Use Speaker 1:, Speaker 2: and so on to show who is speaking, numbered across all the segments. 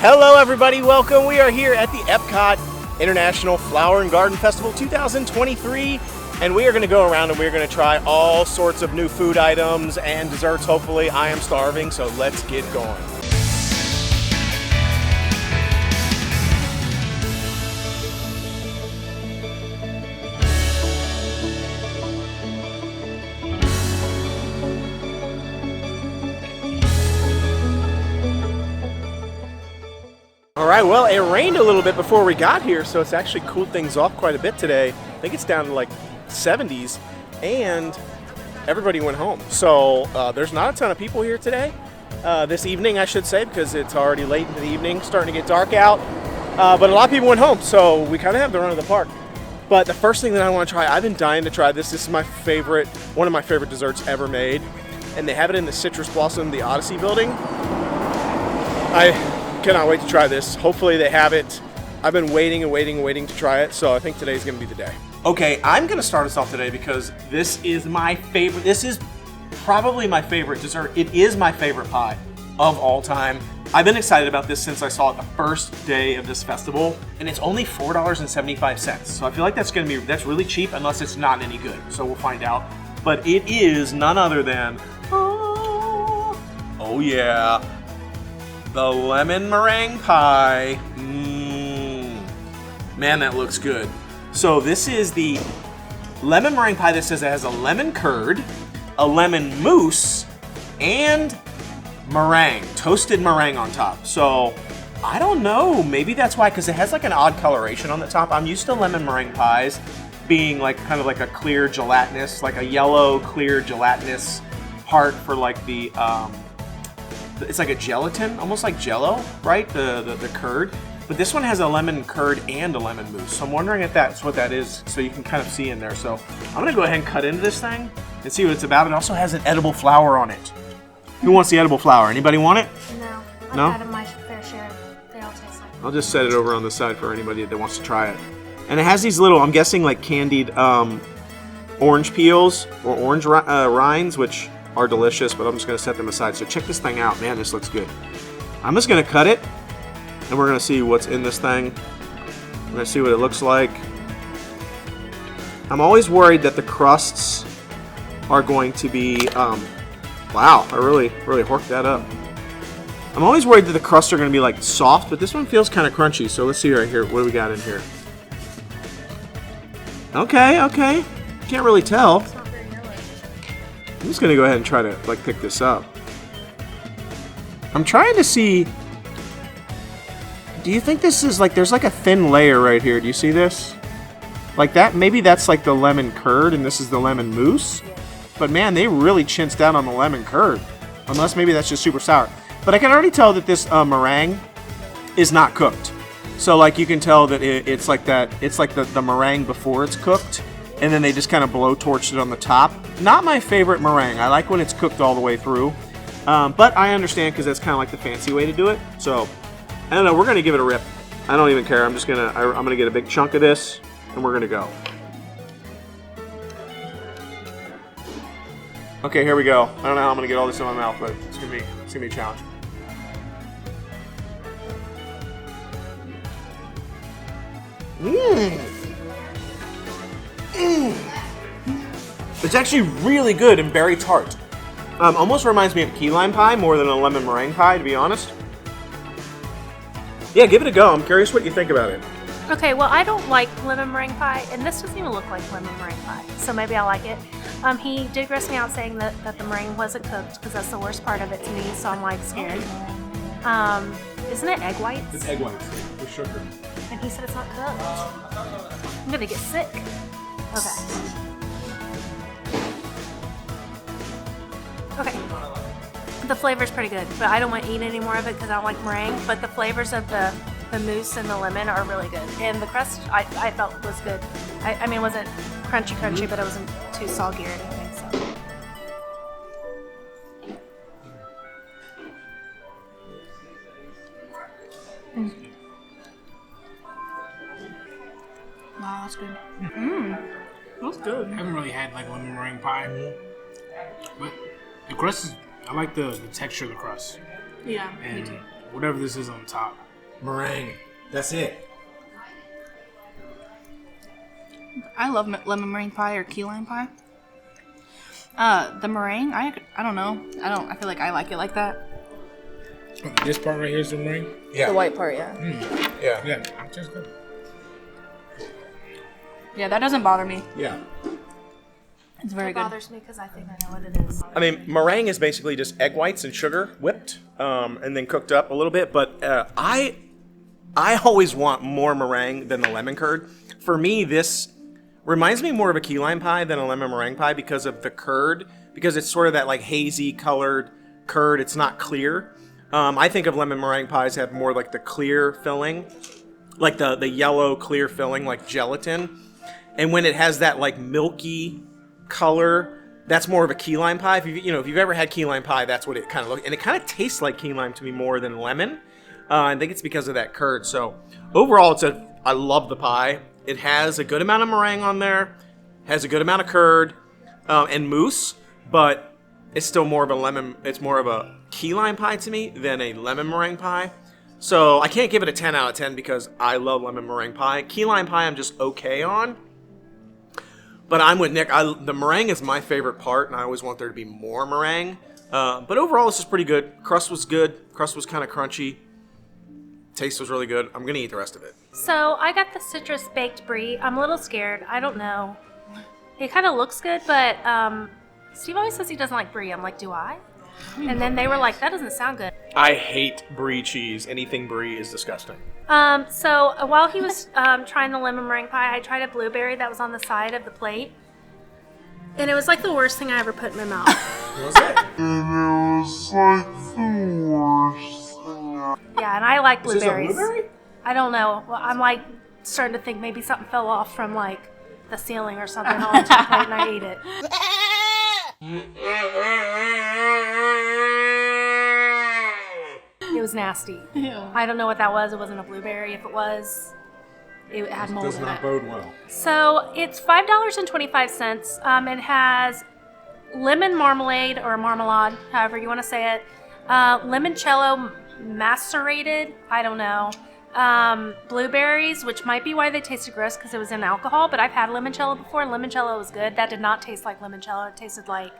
Speaker 1: Hello everybody, welcome. We are here at the Epcot International Flower and Garden Festival 2023, and we are going to go around and we're going to try all sorts of new food items and desserts. Hopefully, I am starving, so let's get going. Alright, well, it rained a little bit before we got here, so it's actually cooled things off quite a bit today. I think it's down to like 70s, and everybody went home. So there's not a ton of people here today, this evening I should say, because it's already late in the evening, starting to get dark out. But a lot of people went home, so we kind of have the run of the park. But the first thing that I want to try, I've been dying to try this. This is my favorite, one of my favorite desserts ever made. And they have it in the Citrus Blossom, the Odyssey building. I cannot wait to try this. Hopefully they have it. I've been waiting to try it, so I think today's gonna be the day. Okay, I'm gonna start us off today because this is my favorite. This is probably my favorite dessert. It is my favorite pie of all time. I've been excited about this since I saw it the first day of this festival, and it's only $4.75. So I feel like that's really cheap unless it's not any good. So we'll find out. But it is none other than, oh yeah, the lemon meringue pie. Man, that looks good. So this is the lemon meringue pie that says it has a lemon curd, a lemon mousse, and meringue, toasted meringue on top. So I don't know, maybe that's why, because it has like an odd coloration on the top. I'm used to lemon meringue pies being like kind of like a clear gelatinous, like a yellow clear gelatinous part for like the it's like a gelatin, almost like Jello, right? The curd. But this one has a lemon curd and a lemon mousse. So I'm wondering if that's what that is, so you can kind of see in there. So I'm gonna go ahead and cut into this thing and see what it's about. It also has an edible flower on it. Who wants the edible flower? Anybody want it?
Speaker 2: No.
Speaker 1: No?
Speaker 2: I've had my fair share. They all taste like.
Speaker 1: I'll just set it over on the side for anybody that wants to try it. And it has these little, I'm guessing like candied orange peels or orange rinds, which are delicious, but I'm just gonna set them aside. So check this thing out. Man, this looks good. I'm just gonna cut it, and we're gonna see what's in this thing. We're gonna see what it looks like. I'm always worried that the crusts are going to be, wow, I really horked that up. I'm always worried that the crusts are gonna be like soft, but this one feels kind of crunchy. So let's see right here, what do we got in here? Okay, can't really tell. I'm just gonna go ahead and try to like pick this up. I'm trying to see, do you think this is like, there's like a thin layer right here. Do you see this? Like that, maybe that's like the lemon curd and this is the lemon mousse. But man, they really chinched down on the lemon curd. Unless maybe that's just super sour. But I can already tell that this meringue is not cooked. So like you can tell that it's like that, it's like the meringue before it's cooked. And then they just kind of blow-torched it on the top. Not my favorite meringue. I like when it's cooked all the way through. But I understand because that's kind of like the fancy way to do it. So, I don't know. We're going to give it a rip. I don't even care. I'm going to get a big chunk of this, and we're going to go. Okay, here we go. I don't know how I'm going to get all this in my mouth, but it's going to be a challenge. It's actually really good and very tart. Almost reminds me of key lime pie more than a lemon meringue pie, to be honest. Yeah, give it a go. I'm curious what you think about it.
Speaker 2: Okay, well, I don't like lemon meringue pie, and this doesn't even look like lemon meringue pie, so maybe I'll like it. He did gross me out saying that the meringue wasn't cooked, because that's the worst part of it to me, so I'm like scared. Isn't it egg whites?
Speaker 1: It's egg whites with sugar.
Speaker 2: And he said it's not cooked. I'm gonna get sick. Okay, the flavor's pretty good, but I don't want to eat any more of it because I don't like meringue, but the flavors of the mousse and the lemon are really good. And the crust, I felt was good. I mean, it wasn't crunchy, but it wasn't too soggy or anything, so. Wow, that's good.
Speaker 3: That's good. I haven't really had like lemon meringue pie, but the crust is, I like the texture of the crust.
Speaker 2: Yeah,
Speaker 3: and whatever this is on top.
Speaker 1: meringue. That's it.
Speaker 4: I love lemon meringue pie or key lime pie. The meringue, I don't know. I feel like I like it like that.
Speaker 3: This part right here is the meringue?
Speaker 1: Yeah.
Speaker 4: The white part, yeah.
Speaker 1: Yeah.
Speaker 3: Yeah, I'm just good.
Speaker 4: Yeah, that doesn't bother me.
Speaker 1: Yeah.
Speaker 4: It's very
Speaker 2: It
Speaker 4: good.
Speaker 2: bothers me because I think I know what it is.
Speaker 1: I mean, meringue is basically just egg whites and sugar whipped, and then cooked up a little bit. But I always want more meringue than the lemon curd. For me, this reminds me more of a key lime pie than a lemon meringue pie because of the curd, because it's sort of that like hazy colored curd. It's not clear. I think of lemon meringue pies have more like the clear filling, like the yellow clear filling, like gelatin. And when it has that like milky color, that's more of a key lime pie. If you've ever had key lime pie, that's what it kind of looks, and it kind of tastes like key lime to me more than lemon. I think it's because of that curd. So overall, I love the pie. It has a good amount of meringue on there, has a good amount of curd and mousse, but it's still more of a lemon. It's more of a key lime pie to me than a lemon meringue pie. So I can't give it a 10 out of 10 because I love lemon meringue pie. Key lime pie, I'm just okay on. But I'm with Nick. The meringue is my favorite part, and I always want there to be more meringue. But overall, this is pretty good. Crust was good. Crust was kind of crunchy. Taste was really good. I'm going to eat the rest of it.
Speaker 2: So I got the citrus baked brie. I'm a little scared. I don't know. It kind of looks good, but Steve always says he doesn't like brie. I'm like, do I? And then they were like, that doesn't sound good.
Speaker 1: I hate brie cheese. Anything brie is disgusting.
Speaker 2: So while he was trying the lemon meringue pie, I tried a blueberry that was on the side of the plate. And it was like the worst thing I ever put in my mouth.
Speaker 1: What was it?
Speaker 2: Yeah, and I like
Speaker 1: Is this a
Speaker 2: blueberries.
Speaker 1: blueberry?
Speaker 2: I don't know. Well, I'm like starting to think maybe something fell off from like the ceiling or something onto the plate and I ate it. It was nasty. I don't know what that was. It wasn't a blueberry. If it was, it had mold
Speaker 1: Does
Speaker 2: in
Speaker 1: not
Speaker 2: it.
Speaker 1: bode well.
Speaker 2: So it's $5.25. It has lemon marmalade or marmalade, however you want to say it. Limoncello-macerated, I don't know. Blueberries, which might be why they tasted gross because it was in alcohol, but I've had limoncello before and limoncello was good. That did not taste like limoncello. It tasted like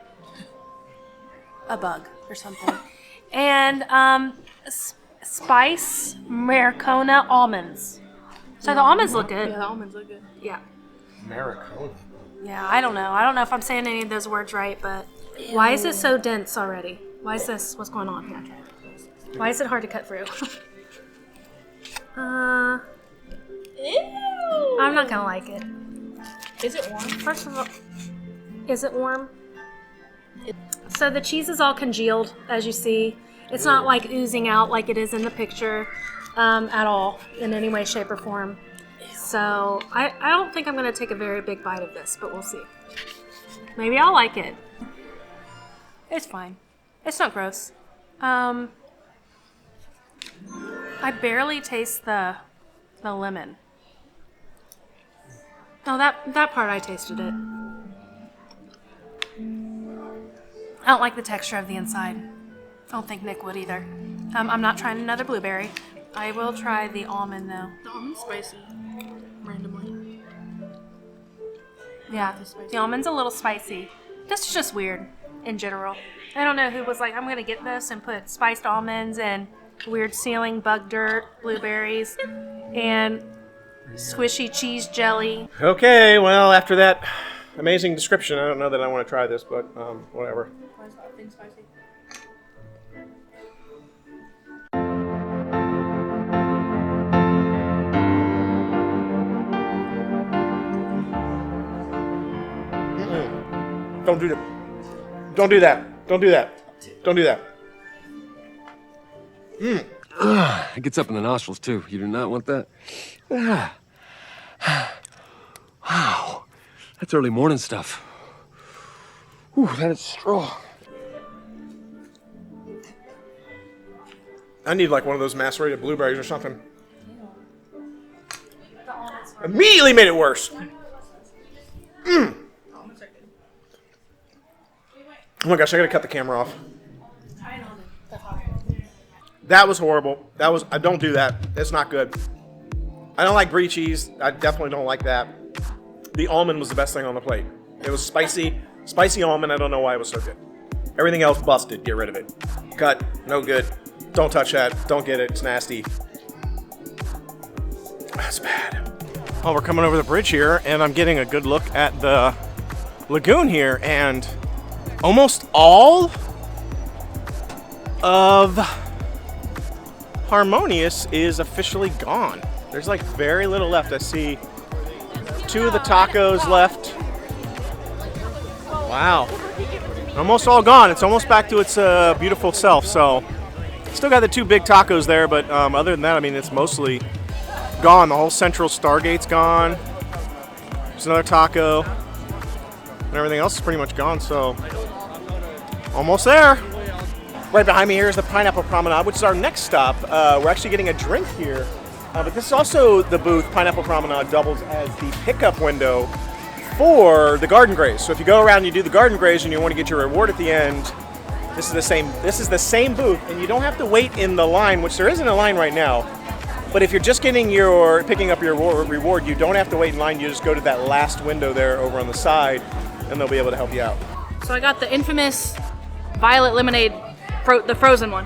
Speaker 2: a bug or something. And spice marcona almonds. So the almonds look good.
Speaker 4: Yeah, the almonds look good.
Speaker 2: Yeah.
Speaker 1: Maricona.
Speaker 2: Yeah, I don't know. I don't know if I'm saying any of those words right, but why is it so dense already? Why is this? What's going on here? Why is it hard to cut through?
Speaker 4: Ew.
Speaker 2: I'm not gonna like it.
Speaker 4: Is it warm?
Speaker 2: First of all, is it warm? So the cheese is all congealed, as you see. It's not like oozing out like it is in the picture at all, in any way, shape, or form. So I don't think I'm gonna take a very big bite of this, but we'll see. Maybe I'll like it. It's fine. It's not gross. I barely taste the lemon. Oh, that part I tasted it. I don't like the texture of the inside. I don't think Nick would either. I'm not trying another blueberry. I will try the almond though.
Speaker 4: The almond's spicy. Randomly.
Speaker 2: Yeah, the almond's a little spicy. This is just weird in general. I don't know who was like, I'm gonna get this and put spiced almonds and weird ceiling bug dirt, blueberries, and squishy cheese jelly.
Speaker 1: Okay, well, after that amazing description, I don't know that I want to try this, but whatever.
Speaker 4: Why is that thing spicy?
Speaker 1: Don't do that. Don't do that. Don't do that. Don't do that.
Speaker 5: It gets up in the nostrils, too. You do not want that. Wow. That's early morning stuff. Ooh, that is strong.
Speaker 1: I need like one of those macerated blueberries or something. Immediately made it worse. Oh my gosh, I gotta cut the camera off. That was horrible. Don't do that. It's not good. I don't like brie cheese. I definitely don't like that. The almond was the best thing on the plate. It was spicy almond. I don't know why it was so good. Everything else busted. Get rid of it. Cut. No good. Don't touch that. Don't get it. It's nasty. That's bad. Well, we're coming over the bridge here, and I'm getting a good look at the lagoon here, and almost all of Harmonious is officially gone. There's like very little left. I see 2 of the tacos left. Wow. Almost all gone. It's almost back to its beautiful self. So still got the 2 big tacos there, but other than that, I mean, it's mostly gone. The whole central Stargate's gone. There's another taco. And everything else is pretty much gone, so almost there. Right behind me here is the Pineapple Promenade, which is our next stop. We're actually getting a drink here. But this is also the booth. Pineapple Promenade doubles as the pickup window for the Garden Graze. So if you go around and you do the Garden Graze and you want to get your reward at the end, this is the same booth, and you don't have to wait in the line, which there isn't a line right now. But if you're just picking up your reward, you don't have to wait in line. You just go to that last window there over on the side, and they'll be able to help you out.
Speaker 4: So I got the infamous violet lemonade, the frozen one.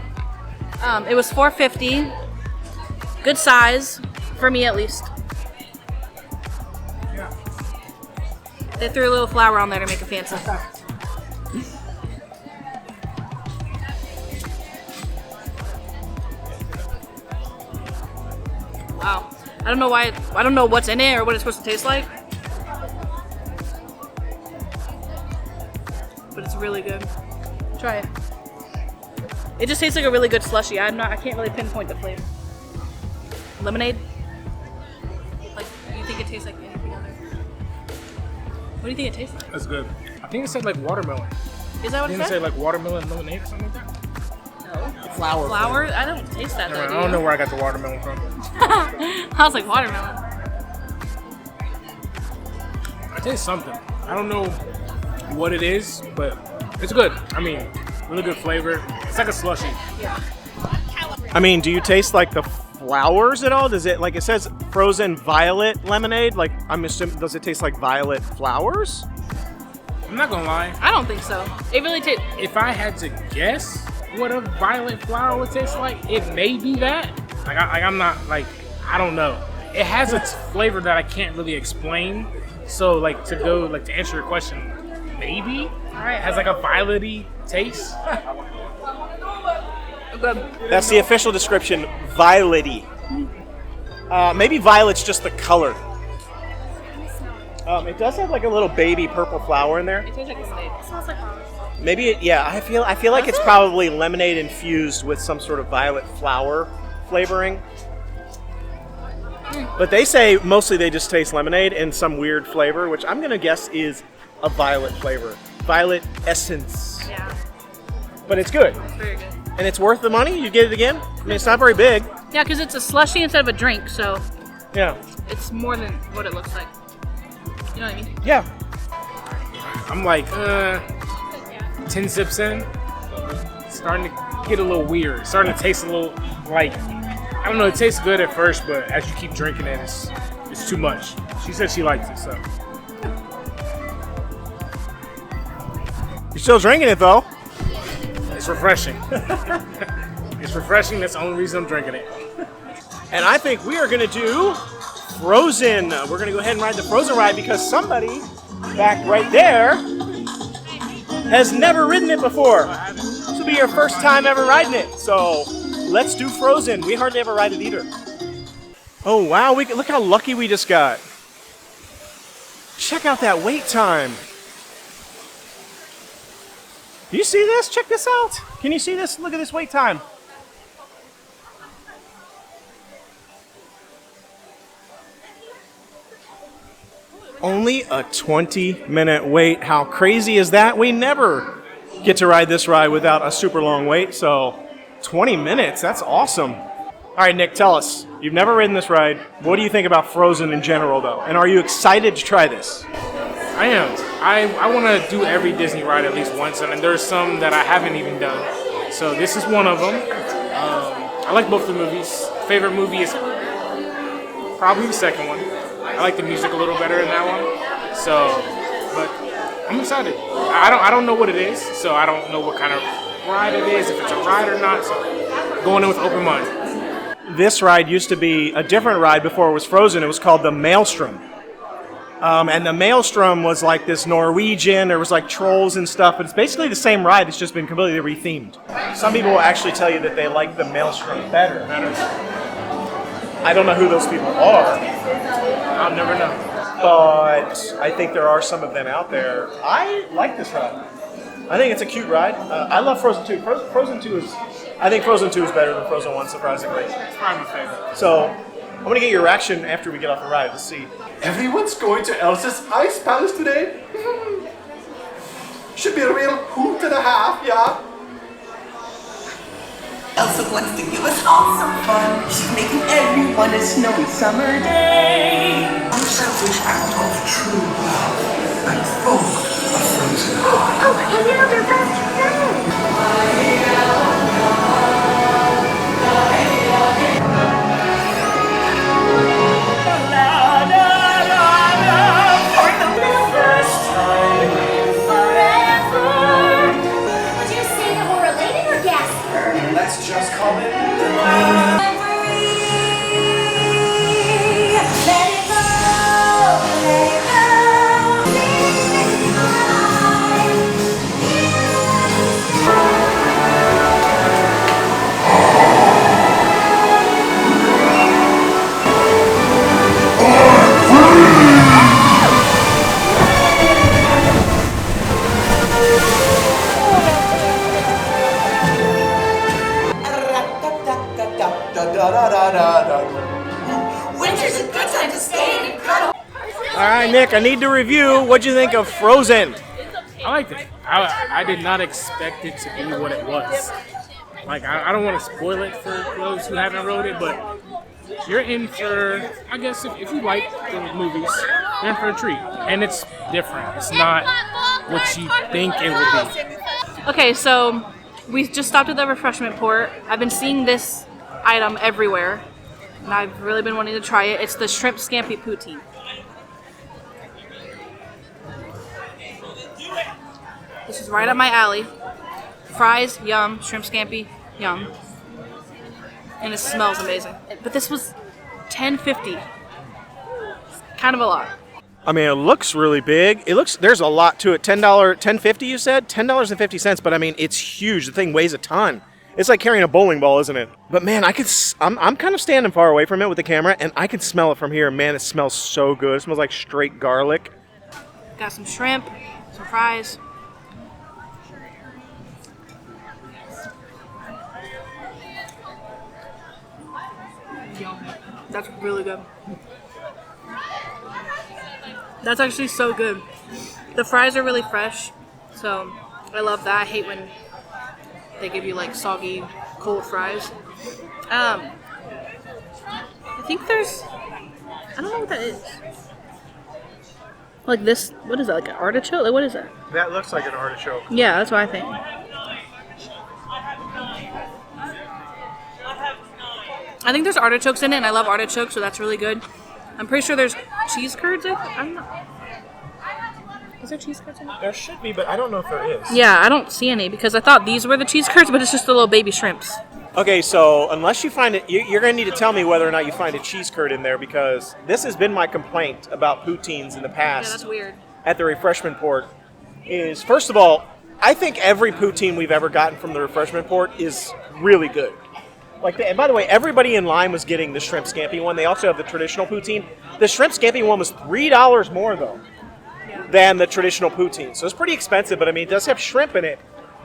Speaker 4: It was $4.50. Good size, for me at least. They threw a little flour on there to make it fancy. Wow. I don't know what's in it or what it's supposed to taste like. But it's really good. Try it. It just tastes like a really good slushie. I can't really pinpoint the flavor. Lemonade? Like, you think it tastes like anything other? What do you think it tastes like?
Speaker 3: That's good. I think it said like watermelon.
Speaker 4: Is that what it
Speaker 3: Didn't it
Speaker 4: said?
Speaker 3: say like watermelon lemonade or something like that?
Speaker 4: No.
Speaker 1: Flour.
Speaker 4: Flour? I don't taste that though,
Speaker 3: I
Speaker 4: do
Speaker 3: don't
Speaker 4: you?
Speaker 3: know where I got the watermelon from.
Speaker 4: I was like, watermelon.
Speaker 3: I taste something. I don't know what it is, but it's good. I mean, really good flavor. It's like a slushie.
Speaker 4: Yeah.
Speaker 1: I mean, do you taste like the flowers at all? Does it, like it says frozen violet lemonade? Like, I'm assuming, does it taste like violet flowers?
Speaker 3: I'm not gonna lie.
Speaker 4: I don't think so. It really tastes.
Speaker 3: If I had to guess what a violet flower would taste like, it may be that. I'm not like, I don't know. It has a flavor that I can't really explain. So like to answer your question, maybe. All right, it has like a violet-y taste.
Speaker 4: Good.
Speaker 1: That's the official description, violet-y. Maybe violet's just the color. It does have like a little baby purple flower in there.
Speaker 4: It tastes like lemonade. It smells like flowers.
Speaker 1: Maybe I feel like it's probably lemonade infused with some sort of violet flower flavoring. But they say mostly they just taste lemonade and some weird flavor, which I'm gonna guess is a violet flavor, violet essence.
Speaker 4: Yeah.
Speaker 1: But it's good,
Speaker 4: It's very good.
Speaker 1: and it's worth the money. You get it again. I mean, it's not very big.
Speaker 4: Yeah, because it's a slushie instead of a drink, so
Speaker 1: Yeah.
Speaker 4: it's more than what it looks like. You know what I mean?
Speaker 1: Yeah.
Speaker 3: I'm like 10 sips in, starting to get a little weird. Starting to taste a little like, I don't know, it tastes good at first, but as you keep drinking it, it's too much. She said she likes it, so.
Speaker 1: You're still drinking it though.
Speaker 3: It's refreshing. It's refreshing, that's the only reason I'm drinking it.
Speaker 1: And I think we are going to do Frozen. We're going to go ahead and ride the Frozen ride because somebody back right there has never ridden it before. This will be your first time ever riding it. So let's do Frozen. We hardly ever ride it either. Oh, wow. Look how lucky we just got. Check out that wait time. Do you see this? Check this out. Can you see this? Look at this wait time. Only a 20-minute wait. How crazy is that? We never get to ride this ride without a super long wait, so 20 minutes, that's awesome. All right, Nick, tell us. You've never ridden this ride. What do you think about Frozen in general, though? And are you excited to try this?
Speaker 3: I am. I want to do every Disney ride at least once, and there's some that I haven't even done. So this is one of them. like both the movies. Favorite movie is probably the second one. I like the music a little better in that one. So, but I'm excited. I don't know what it is, so I don't know what kind of ride it is, if it's a ride or not. So going in with open mind.
Speaker 1: This ride used to be a different ride before it was frozen. It was called the Maelstrom. And the Maelstrom was like this Norwegian. There was like trolls and stuff. But it's basically the same ride. It's just been completely rethemed. Some people will actually tell you that they like the Maelstrom better. I don't know who those people are.
Speaker 3: I'll never know.
Speaker 1: But I think there are some of them out there. I like this ride. I think it's a cute ride. I love Frozen 2. Frozen 2 is... I think Frozen 2 is better than Frozen 1, surprisingly.
Speaker 3: It's probably my favorite.
Speaker 1: So, I'm going to get your reaction after we get off the ride. Let's see.
Speaker 6: Everyone's going to Elsa's Ice Palace today. Should be a real hoot and a half, yeah?
Speaker 7: Elsa wants to give us all some fun. She's making everyone a snowy summer day. Unselfish act of true love and folk of frozen heart.
Speaker 2: Oh, and now they're best friends.
Speaker 6: Let's just call it.
Speaker 7: Winter's a good time to stay and cuddle.
Speaker 1: All right, Nick, I need to review. What'd you think of Frozen?
Speaker 3: I liked it. I did not expect it to be what it was. Like, I don't want to spoil it for those who haven't rode it, but you're in for, I guess, if you like the movies, you're in for a treat. And it's different. It's not what you think it would be.
Speaker 4: Okay, so we just stopped at the Refreshment Port. I've been seeing this item everywhere, and I've really been wanting to try it. It's the shrimp scampi poutine. This is right up my alley. Fries, yum. Shrimp scampi, yum. And it smells amazing. But this was $10.50. Kind of a lot.
Speaker 1: I mean, it looks really big. There's a lot to it. $10.50 you said? $10.50, but I mean, it's huge. The thing weighs a ton. It's like carrying a bowling ball, isn't it? But man, I'm kind of standing far away from it with the camera, and I can smell it from here. Man, it smells so good. It smells like straight garlic.
Speaker 4: Got some shrimp, some fries. Yum. That's really good. That's actually so good. The fries are really fresh, so I love that. I hate when they give you like soggy, cold fries. I think there's, I don't know what that is. Like this, what is that, like an artichoke? Like what is that?
Speaker 1: That looks like an artichoke.
Speaker 4: Yeah, that's what I think. I think there's artichokes in it, and I love artichokes, so that's really good. I'm pretty sure there's cheese curds in it. I'm not. Is there cheese curds in it?
Speaker 1: There should be, but I don't know if there is.
Speaker 4: Yeah, I don't see any because I thought these were the cheese curds, but it's just the little baby shrimps.
Speaker 1: Okay, so unless you find it, you're going to need to tell me whether or not you find a cheese curd in there, because this has been my complaint about poutines in the past.
Speaker 4: Yeah, that's weird.
Speaker 1: At the Refreshment Port is, first of all, I think every poutine we've ever gotten from the Refreshment Port is really good. And by the way, everybody in line was getting the shrimp scampi one. They also have the traditional poutine. The shrimp scampi one was $3 more, though, than the traditional poutine. So it's pretty expensive, but I mean, it does have shrimp in it.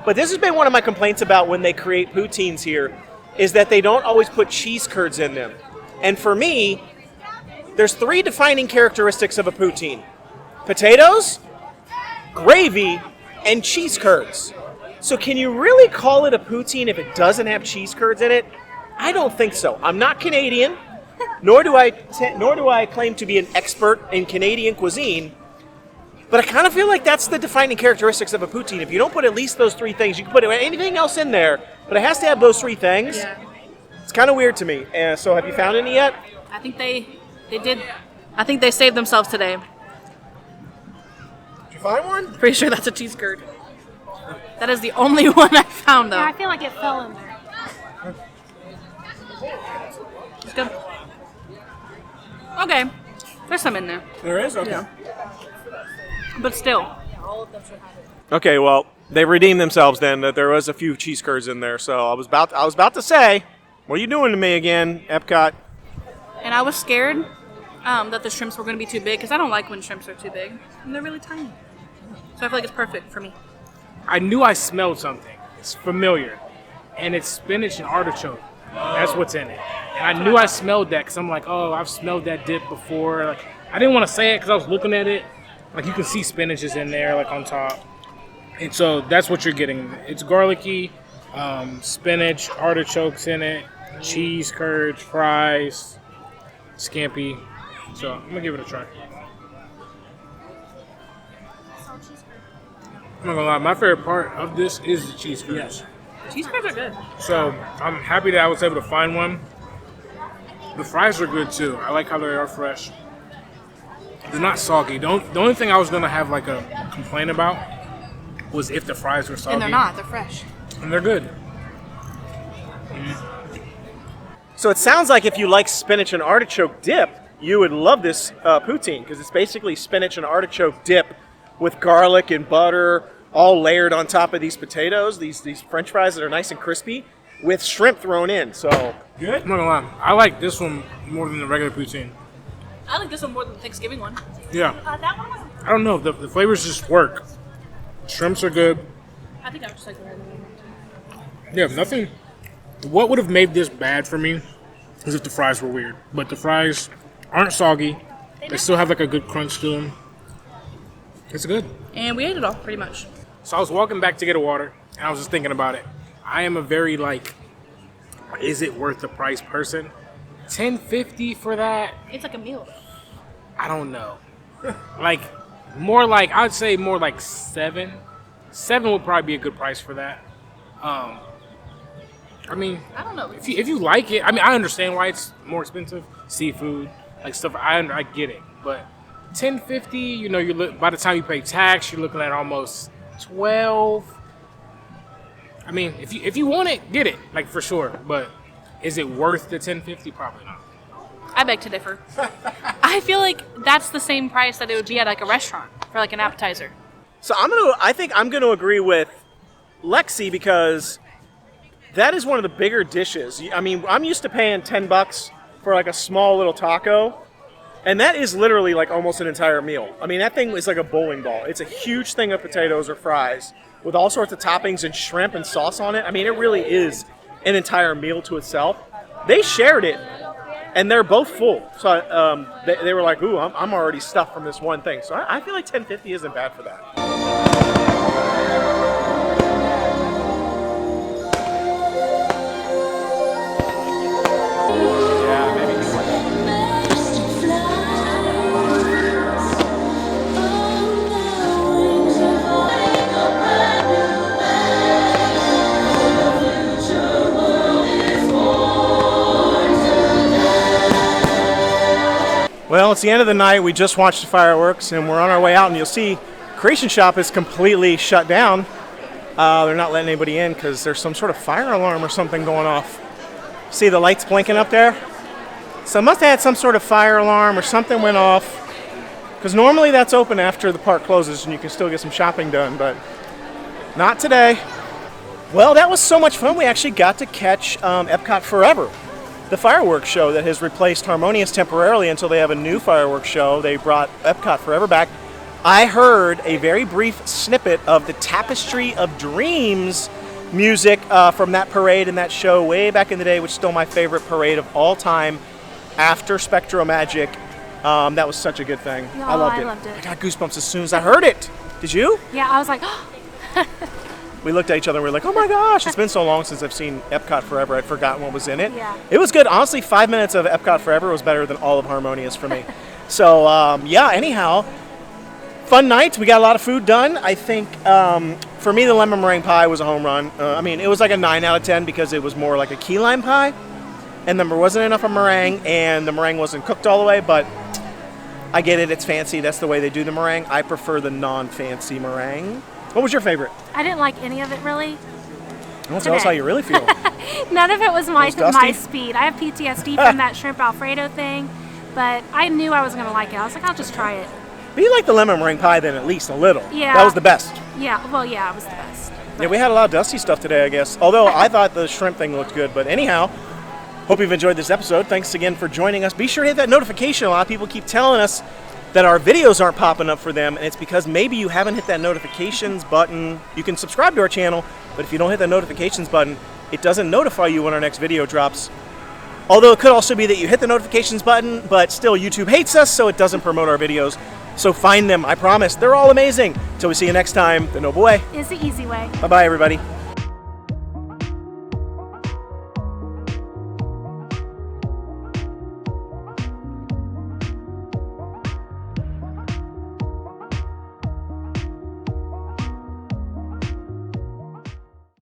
Speaker 1: But this has been one of my complaints about when they create poutines here, is that they don't always put cheese curds in them. And for me, there's 3 defining characteristics of a poutine: potatoes, gravy, and cheese curds. So can you really call it a poutine if it doesn't have cheese curds in it? I don't think so. I'm not Canadian, nor do I claim to be an expert in Canadian cuisine. But I kind of feel like that's the defining characteristics of a poutine. If you don't put at least those 3 things, you can put anything else in there, but it has to have those 3 things.
Speaker 4: Yeah.
Speaker 1: It's kind of weird to me. So have you found any yet?
Speaker 4: I think they did. I think they saved themselves today.
Speaker 1: Did you find one?
Speaker 4: Pretty sure that's a cheese curd. That is the only one I found, though.
Speaker 2: Yeah, I feel like it fell in there.
Speaker 4: It's good. Okay. There's some in there.
Speaker 1: There is? Okay.
Speaker 4: Yeah. But still.
Speaker 1: Okay, well, they redeemed themselves then. That there was a few cheese curds in there. So I was about to say, what are you doing to me again, Epcot?
Speaker 4: And I was scared that the shrimps were going to be too big, because I don't like when shrimps are too big. And they're really tiny. So I feel like it's perfect for me.
Speaker 3: I knew I smelled something. It's familiar. And it's spinach and artichoke. That's what's in it. And I knew I smelled that because I'm like, oh, I've smelled that dip before. Like, I didn't want to say it because I was looking at it. Like, you can see spinach is in there, like, on top. And so that's what you're getting. It's garlicky, spinach, artichokes in it, cheese curds, fries, scampi. So I'm going to give it a try. I'm not gonna lie, my favorite part of this is the cheese curds.
Speaker 4: Yes. Cheese curds are good.
Speaker 3: So I'm happy that I was able to find one. The fries are good too. I like how they are fresh. They're not soggy. The only thing I was gonna have like a complaint about was if the fries were soggy.
Speaker 4: And they're not. They're fresh.
Speaker 3: And they're good.
Speaker 1: So it sounds like if you like spinach and artichoke dip, you would love this poutine because it's basically spinach and artichoke dip with garlic and butter, all layered on top of these potatoes, these French fries that are nice and crispy, with shrimp thrown in. So good.
Speaker 3: I'm not gonna lie, I like this one more than the regular poutine.
Speaker 4: I like this one more than the Thanksgiving one.
Speaker 3: Yeah.
Speaker 2: That one was.
Speaker 3: I don't know. The flavors just work. Shrimps are good.
Speaker 4: I think I would just like the regular one.
Speaker 3: Yeah, nothing. What would have made this bad for me is if the fries were weird. But the fries aren't soggy. They still have like a good crunch to them. It's good.
Speaker 4: And we ate it all, pretty much.
Speaker 3: So I was walking back to get a water, and I was just thinking about it. I am a very, like, is it worth the price person? $10.50 for that?
Speaker 4: It's like a meal.
Speaker 3: I don't know. Like, more like, I'd say more like $7. $7 would probably be a good price for that. I mean,
Speaker 4: I don't know.
Speaker 3: if you like it, I mean, I understand why it's more expensive. Seafood, like stuff, I get it. But $10.50, you know, by the time you pay tax, you're looking at almost $12. I mean, if you want it, get it, like, for sure. But is it worth the $10.50? Probably not.
Speaker 4: I beg to differ. I feel like that's the same price that it would be at like a restaurant for like an appetizer.
Speaker 1: So I think I'm gonna agree with Lexi because that is one of the bigger dishes. I mean, I'm used to paying $10 for like a small little taco. And that is literally like almost an entire meal. I mean, that thing is like a bowling ball. It's a huge thing of potatoes or fries with all sorts of toppings and shrimp and sauce on it. I mean, it really is an entire meal to itself. They shared it, and they're both full. So they were like, ooh, I'm already stuffed from this one thing. So I feel like $10.50 isn't bad for that. Well, it's the end of the night. We just watched the fireworks, and we're on our way out. And you'll see, Creation Shop is completely shut down. They're not letting anybody in because there's some sort of fire alarm or something going off. See the lights blinking up there? So it must have had some sort of fire alarm or something went off. Because normally that's open after the park closes, and you can still get some shopping done, but not today. Well, that was so much fun. We actually got to catch Epcot Forever, the fireworks show that has replaced Harmonious temporarily until they have a new fireworks show. They brought Epcot Forever back. I heard a very brief snippet of the Tapestry of Dreams music from that parade and that show way back in the day, which is still my favorite parade of all time after Spectro Magic. That was such a good thing.
Speaker 2: No,
Speaker 1: I loved it. I got goosebumps as soon as I heard it. Did you?
Speaker 2: Yeah, I was like,
Speaker 1: We looked at each other and we were like, oh my gosh, it's been so long since I've seen Epcot Forever. I'd forgotten what was in it.
Speaker 2: Yeah.
Speaker 1: It was good. Honestly, 5 minutes of Epcot Forever was better than all of Harmonious for me. So, yeah, anyhow, fun night. We got a lot of food done. I think, for me, the lemon meringue pie was a home run. I mean, it was like a 9 out of 10 because it was more like a key lime pie. and there wasn't enough of meringue, and the meringue wasn't cooked all the way, but I get it, it's fancy. That's the way they do the meringue. I prefer the non-fancy meringue. What was your favorite?
Speaker 2: I didn't like any of it really.
Speaker 1: Well, tell us how you really feel.
Speaker 2: None of it was my
Speaker 1: dusty?
Speaker 2: speed. I have PTSD from that shrimp Alfredo thing, but I knew I was going to like it. I was like, I'll just try it.
Speaker 1: But you like the lemon meringue pie then at least a little.
Speaker 2: Yeah.
Speaker 1: That was the best.
Speaker 2: Yeah, well, yeah, it was the best.
Speaker 1: Yeah, we had a lot of dusty stuff today, I guess. Although I thought the shrimp thing looked good. But anyhow, hope you've enjoyed this episode. Thanks again for joining us. Be sure to hit that notification. A lot of people keep telling us that our videos aren't popping up for them, and it's because maybe you haven't hit that notifications button. You can subscribe to our channel, but if you don't hit that notifications button, it doesn't notify you when our next video drops. Although it could also be that you hit the notifications button, but still YouTube hates us, so it doesn't promote our videos. So find them, I promise. They're all amazing. Till we see you next time, the Noble Way.
Speaker 2: It's the easy way.
Speaker 1: Bye-bye, everybody.